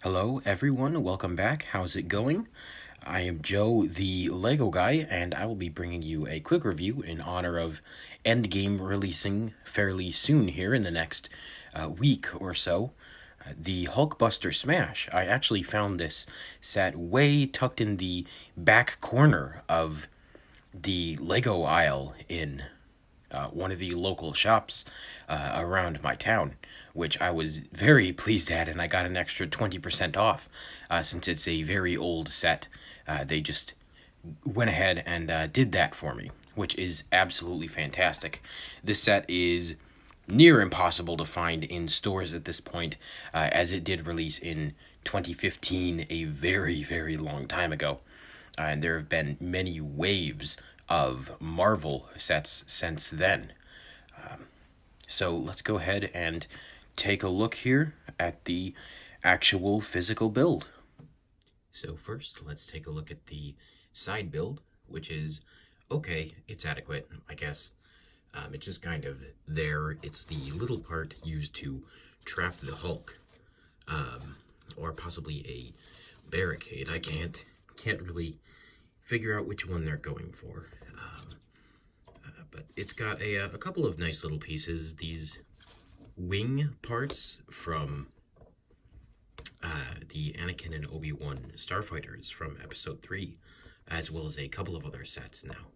Hello everyone, welcome back. How's it going? I am Joe, the Lego guy, and I will be bringing you a quick review in honor of Endgame releasing fairly soon here in the next week or so. The Hulkbuster Smash. I actually found this set way tucked in the back corner of the Lego aisle in one of the local shops around my town, which I was very pleased at, and I got an extra 20% off since it's a very old set. They just went ahead and did that for me, which is absolutely fantastic. This set is near impossible to find in stores at this point, as it did release in 2015, a very, very long time ago. And there have been many waves of Marvel sets since then. So let's go ahead and take a look here at the actual physical build. So first, let's take a look at the side build, which is okay, it's adequate, I guess. It's just kind of there. It's the little part used to trap the Hulk, or possibly a barricade. I can't really figure out which one they're going for. But it's got a couple of nice little pieces. These wing parts from the Anakin and Obi-Wan starfighters from Episode 3, as well as a couple of other sets now.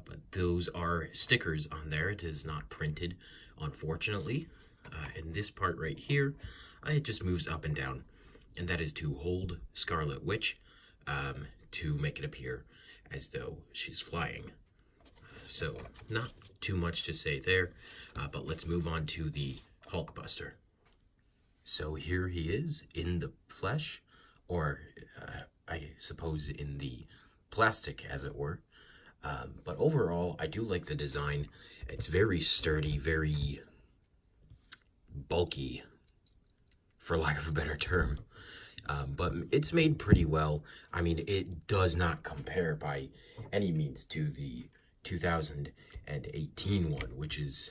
But those are stickers on there. It is not printed, unfortunately. And this part right here, it just moves up and down. And that is to hold Scarlet Witch to make it appear as though she's flying. So, not too much to say there, but let's move on to the Hulkbuster. So here he is in the flesh, or I suppose in the plastic, as it were. But overall, I do like the design. It's very sturdy, very bulky, for lack of a better term. But it's made pretty well. I mean, it does not compare by any means to the 2018 one, which is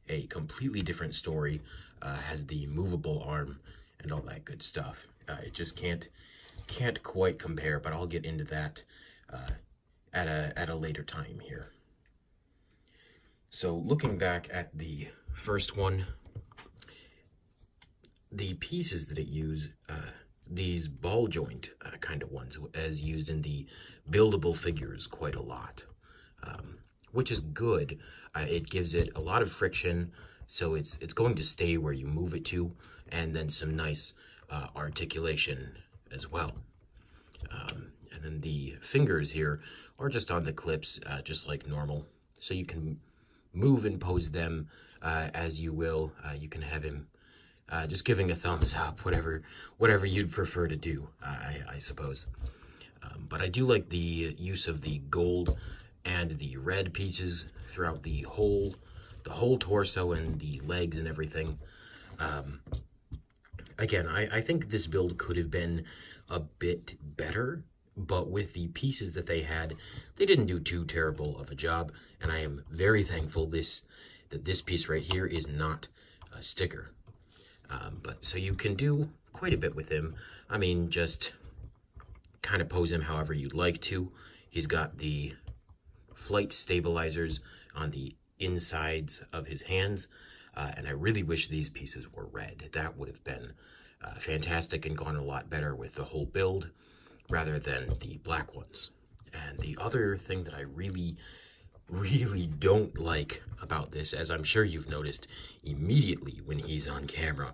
a completely different story, has the movable arm and all that good stuff. It just can't quite compare, but I'll get into that at a later time here. So looking back at the first one, the pieces that it used, these ball joint kind of ones, as used in the buildable figures quite a lot, which is good. It gives it a lot of friction, so it's going to stay where you move it to, and then some nice articulation as well. And then the fingers here are just on the clips, just like normal, so you can move and pose them as you will. You can have him just giving a thumbs up, whatever you'd prefer to do, I suppose. But I do like the use of the gold and the red pieces throughout the whole torso and the legs and everything. Again, I think this build could have been a bit better, but with the pieces that they had, they didn't do too terrible of a job, and I am very thankful that this piece right here is not a sticker. But so you can do quite a bit with him. I mean, just kind of pose him however you'd like to. He's got the flight stabilizers on the insides of his hands, and I really wish these pieces were red. That would have been fantastic and gone a lot better with the whole build rather than the black ones. And the other thing that I really don't like about this, as I'm sure you've noticed immediately when he's on camera,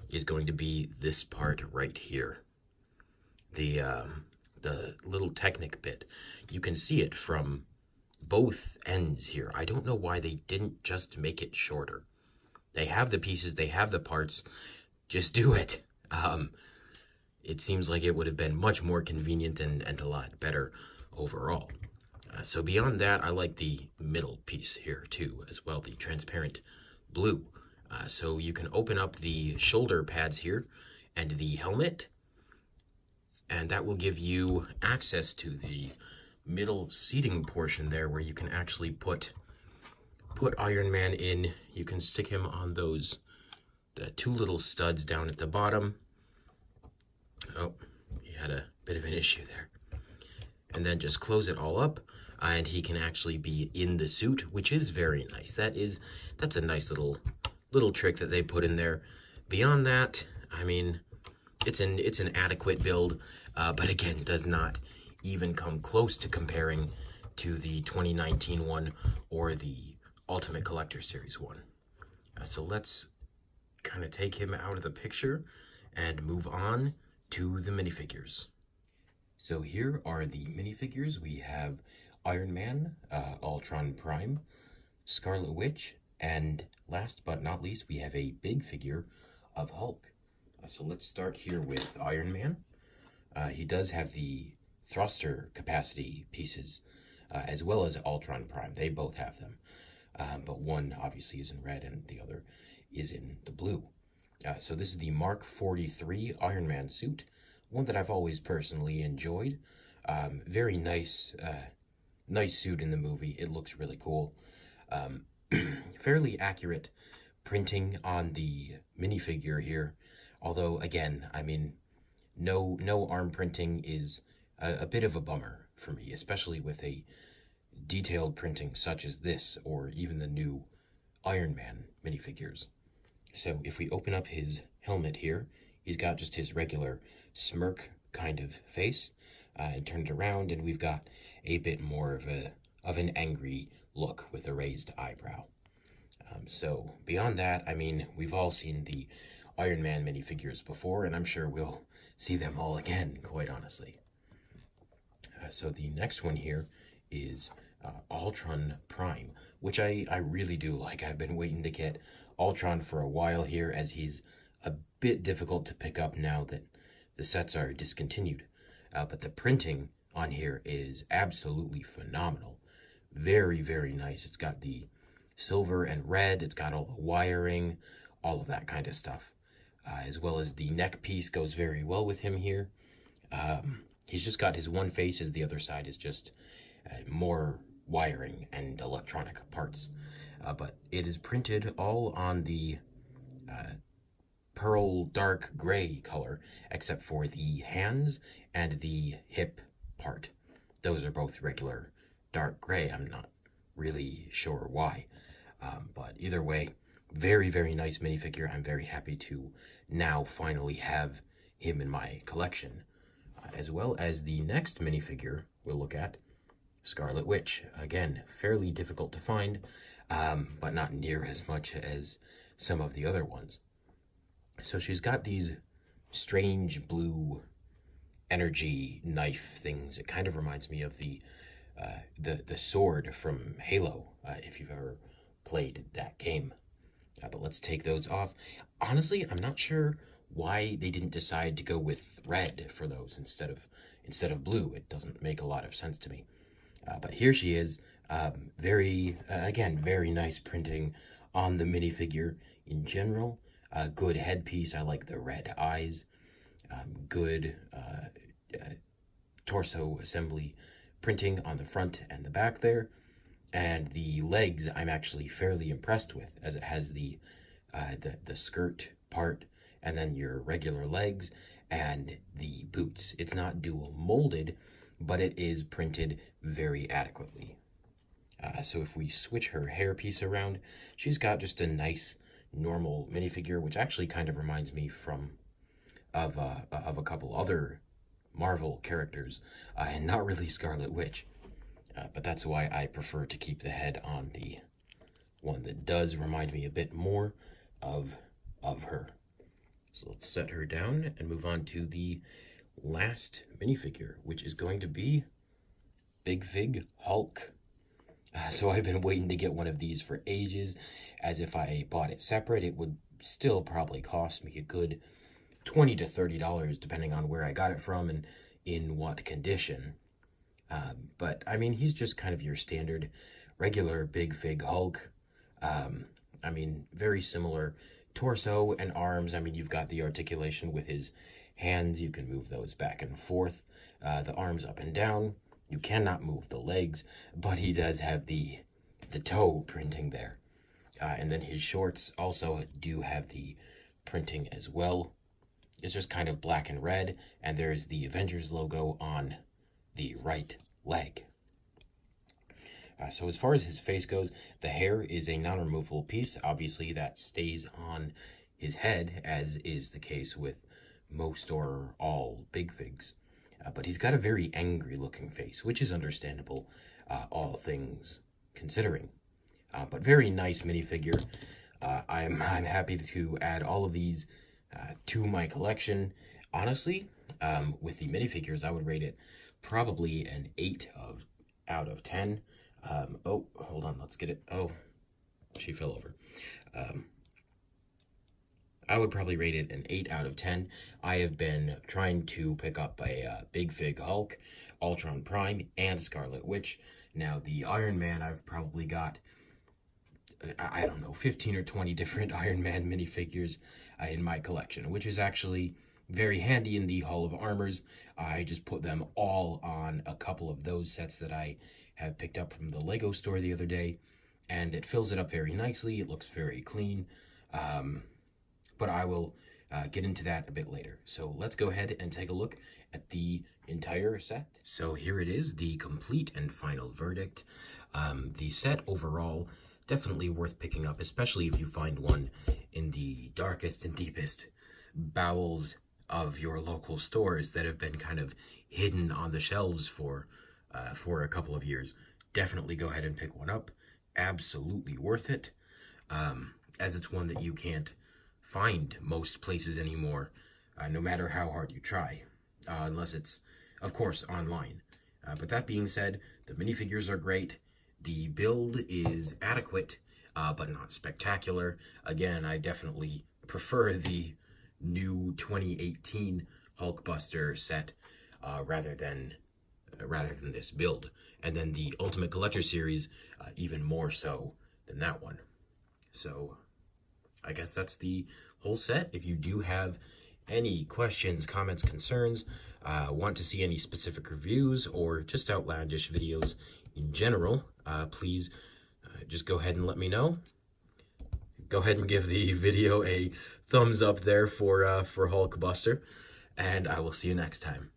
is going to be this part right here. The little Technic bit. You can see it from both ends here. I don't know why they didn't just make it shorter. They have the pieces, they have the parts, just do it. It seems like it would have been much more convenient and a lot better overall. So beyond that, I like the middle piece here too, as well, the transparent blue. So you can open up the shoulder pads here and the helmet, and that will give you access to the middle seating portion there, where you can actually put Iron Man in. You can stick him on the two little studs down at the bottom, had a bit of an issue there. And then just close it all up, and he can actually be in the suit, which is very nice. That's a nice little trick that they put in there. Beyond that, I mean, it's an adequate build, but again, does not even come close to comparing to the 2019 one or the Ultimate Collector Series one. So let's kind of take him out of the picture and move on to the minifigures. So here are the minifigures. We have Iron Man, Ultron Prime, Scarlet Witch, and last but not least, we have a big figure of Hulk. So let's start here with Iron Man. He does have the thruster capacity pieces, as well as Ultron Prime. They both have them, but one obviously is in red and the other is in the blue. So this is the Mark 43 Iron Man suit, one that I've always personally enjoyed. Very nice, nice suit in the movie. It looks really cool. Fairly accurate printing on the minifigure here. Although, again, I mean, no arm printing is a bit of a bummer for me, especially with a detailed printing such as this, or even the new Iron Man minifigures. So if we open up his helmet here, he's got just his regular smirk kind of face, and turn it around, and we've got a bit more of an angry look with a raised eyebrow. So beyond that, I mean, we've all seen the Iron Man minifigures before, and I'm sure we'll see them all again, quite honestly. So the next one here is Ultron Prime, which I really do like. I've been waiting to get Ultron for a while here, as he's a bit difficult to pick up now that the sets are discontinued. But the printing on here is absolutely phenomenal. Very, very nice. It's got the silver and red. It's got all the wiring, all of that kind of stuff. As well as the neck piece goes very well with him here. He's just got his one face, as the other side is just more wiring and electronic parts. But it is printed all on the pearl dark gray color, except for the hands and the hip part. Those are both regular dark gray. I'm not really sure why. But either way, very, very nice minifigure. I'm very happy to now finally have him in my collection. As well as the next minifigure we'll look at, Scarlet Witch. Again, fairly difficult to find, but not near as much as some of the other ones. So she's got these strange blue energy knife things. It kind of reminds me of the sword from Halo, if you've ever played that game. But let's take those off. Honestly, I'm not sure why they didn't decide to go with red for those instead of blue. It doesn't make a lot of sense to me. But here she is. Again, very nice printing on the minifigure in general. Good headpiece. I like the red eyes. Good torso assembly printing on the front and the back there. And the legs I'm actually fairly impressed with, as it has the skirt part and then your regular legs and the boots. It's not dual molded, but it is printed very adequately. So if we switch her hairpiece around, she's got just a nice normal minifigure, which actually kind of reminds me of a couple other Marvel characters, and not really Scarlet Witch. But that's why I prefer to keep the head on the one that does remind me a bit more of her. So let's set her down and move on to the last minifigure, which is going to be Big Fig Hulk. So I've been waiting to get one of these for ages, as if I bought it separate, it would still probably cost me a good $20 to $30, depending on where I got it from and in what condition. But I mean, he's just kind of your standard regular Big Fig Hulk. I mean, very similar torso and arms. I mean, you've got the articulation with his hands. You can move those back and forth, the arms up and down. You cannot move the legs, but he does have the toe printing there. And then his shorts also do have the printing as well. It's just kind of black and red, and there's the Avengers logo on the right leg. So as far as his face goes, the hair is a non-removable piece. Obviously, that stays on his head, as is the case with most or all big figs. But he's got a very angry-looking face, which is understandable, all things considering. But very nice minifigure. I'm happy to add all of these to my collection. Honestly, with the minifigures, I would rate it probably an 8 out of 10. Oh, hold on, let's get it. Oh, she fell over. I would probably rate it an 8 out of 10. I have been trying to pick up a Big Fig Hulk, Ultron Prime, and Scarlet Witch. Now, the Iron Man, I've probably got, I don't know, 15 or 20 different Iron Man minifigures in my collection, which is actually very handy in the Hall of Armors. I just put them all on a couple of those sets that I have picked up from the Lego store the other day, and it fills it up very nicely. It looks very clean, but I will get into that a bit later. So let's go ahead and take a look at the entire set. So here it is, the complete and final verdict. The set overall, definitely worth picking up, especially if you find one in the darkest and deepest bowels of your local stores that have been kind of hidden on the shelves for a couple of years. Definitely go ahead and pick one up. Absolutely worth it, as it's one that you can't find most places anymore, no matter how hard you try, unless it's, of course, online. But that being said, the minifigures are great. The build is adequate, but not spectacular. Again, I definitely prefer the new 2018 Hulkbuster set rather than this build. And then the Ultimate Collector Series, even more so than that one. So I guess that's the whole set. If you do have any questions, comments, concerns, want to see any specific reviews, or just outlandish videos in general, please just go ahead and let me know. Go ahead and give the video a thumbs up there for Hulkbuster, and I will see you next time.